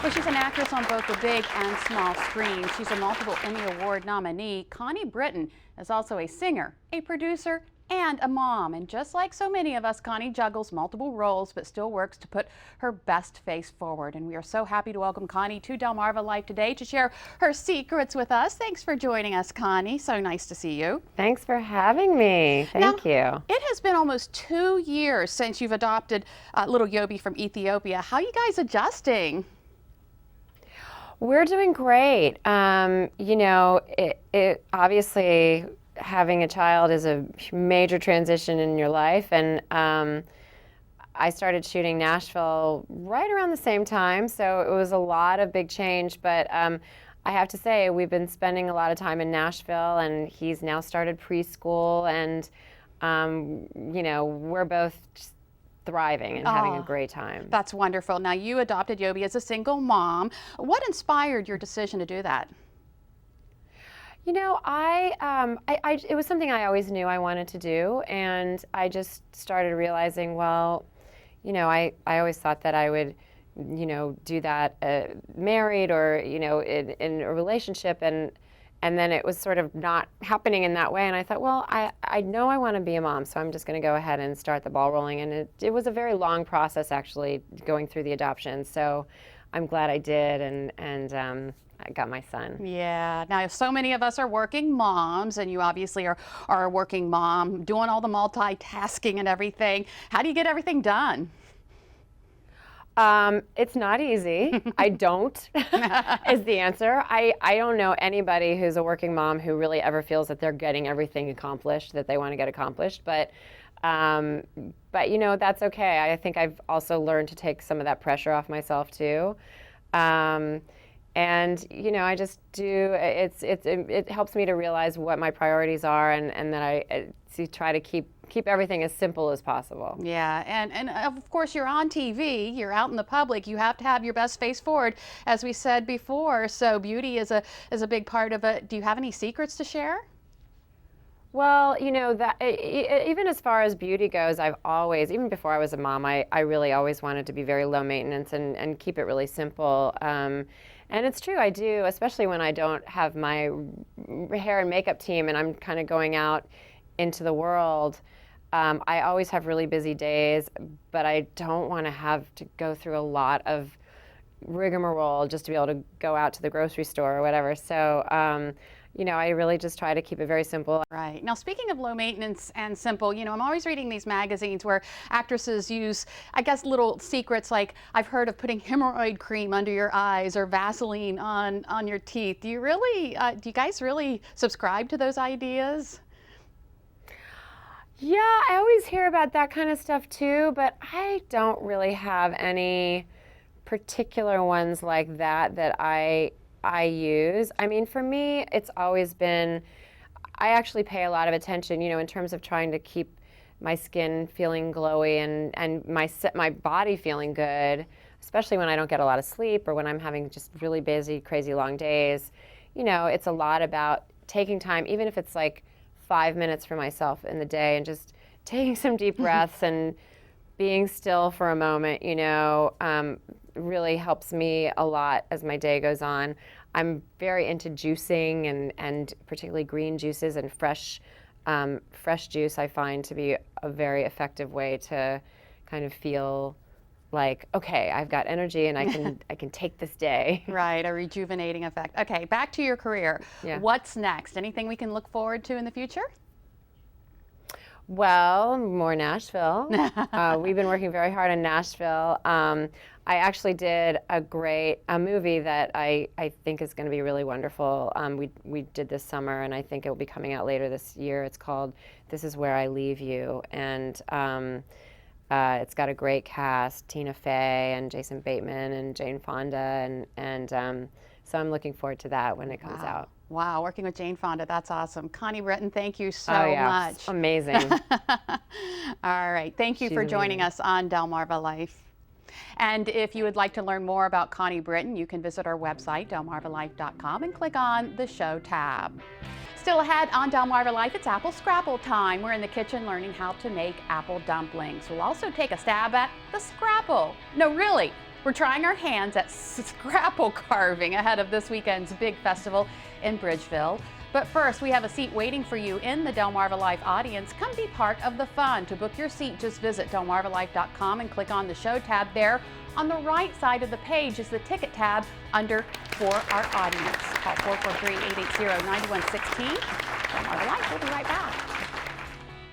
Well, she's an actress on both the big and small screen. She's a multiple Emmy Award nominee. Connie Britton is also a singer, a producer, and a mom. And just like so many of us, Connie juggles multiple roles but still works to put her best face forward. And we are so happy to welcome Connie to Delmarva Life today to share her secrets with us. Thanks for joining us, Connie. So nice to see you. Thanks for having me. Thank you. It has been almost 2 years since you've adopted little Yobi from Ethiopia. How are you guys adjusting? We're doing great. You know, it obviously having a child is a major transition in your life, and I started shooting Nashville right around the same time, so it was a lot of big change, but I have to say we've been spending a lot of time in Nashville, and he's now started preschool, and you know, we're both just thriving and having a great time. That's wonderful. Now, you adopted Yobi as a single mom. What inspired your decision to do that? You know, it was something I always knew I wanted to do, and I just started realizing, well, you know, I always thought that I would, you know, do that married or, you know, in a relationship, and then it was sort of not happening in that way, and I thought, well, I know I want to be a mom, so I'm just going to go ahead and start the ball rolling, and it was a very long process, actually, going through the adoption, so I'm glad I did, and I got my son. Yeah. Now, so many of us are working moms, and you obviously are a working mom, doing all the multitasking and everything. How do you get everything done? It's not easy. I don't, is the answer. I don't know anybody who's a working mom who really ever feels that they're getting everything accomplished that they want to get accomplished. But you know, that's okay. I think I've also learned to take some of that pressure off myself too. And you know, I just do. It helps me to realize what my priorities are, and that I try to keep everything as simple as possible. Yeah, and of course you're on TV, you're out in the public, you have to have your best face forward, as we said before. So beauty is a big part of it. Do you have any secrets to share? Well, you know, that even as far as beauty goes, I've always, even before I was a mom, I really always wanted to be very low maintenance and keep it really simple. And it's true, I do, especially when I don't have my hair and makeup team and I'm kind of going out into the world. I always have really busy days, but I don't want to have to go through a lot of rigmarole just to be able to go out to the grocery store or whatever. So, you know, I really just try to keep it very simple. Right. Now, speaking of low maintenance and simple, you know, I'm always reading these magazines where actresses use, I guess, little secrets like I've heard of putting hemorrhoid cream under your eyes or Vaseline on your teeth. Do you guys really subscribe to those ideas? Yeah, I always hear about that kind of stuff too, but I don't really have any particular ones like that that I use. I mean, for me, it's always been, I actually pay a lot of attention, you know, in terms of trying to keep my skin feeling glowy and my body feeling good, especially when I don't get a lot of sleep or when I'm having just really busy, crazy long days. You know, it's a lot about taking time, even if it's like 5 minutes for myself in the day and just taking some deep breaths and being still for a moment, you know, really helps me a lot as my day goes on. I'm very into juicing and particularly green juices and fresh juice I find to be a very effective way to kind of feel like, okay, I've got energy and I can take this day. Right, a rejuvenating effect. Okay, back to your career. Yeah. What's next? Anything we can look forward to in the future? Well, more Nashville. We've been working very hard in Nashville. I actually did a movie that I think is going to be really wonderful. We did this summer, and I think it will be coming out later this year. It's called This Is Where I Leave You, and it's got a great cast: Tina Fey and Jason Bateman and Jane Fonda, and so I'm looking forward to that when it comes out. Wow, working with Jane Fonda, that's awesome. Connie Britton, thank you so much. Amazing. All right, thank you for joining us on Delmarva Life. And if you would like to learn more about Connie Britton, you can visit our website, delmarvalife.com, and click on the Show tab. Still ahead on Delmarva Life, it's apple scrapple time. We're in the kitchen learning how to make apple dumplings. We'll also take a stab at the scrapple. No, really, We're trying our hands at scrapple carving ahead of this weekend's big festival in Bridgeville. But first, we have a seat waiting for you in the Delmarva Life audience. Come be part of the fun. To book your seat, just visit delmarvalife.com and click on the show tab there. On the right side of the page is the ticket tab under For Our Audience. Call 443-880-9116. Delmarva Life, we'll be right back.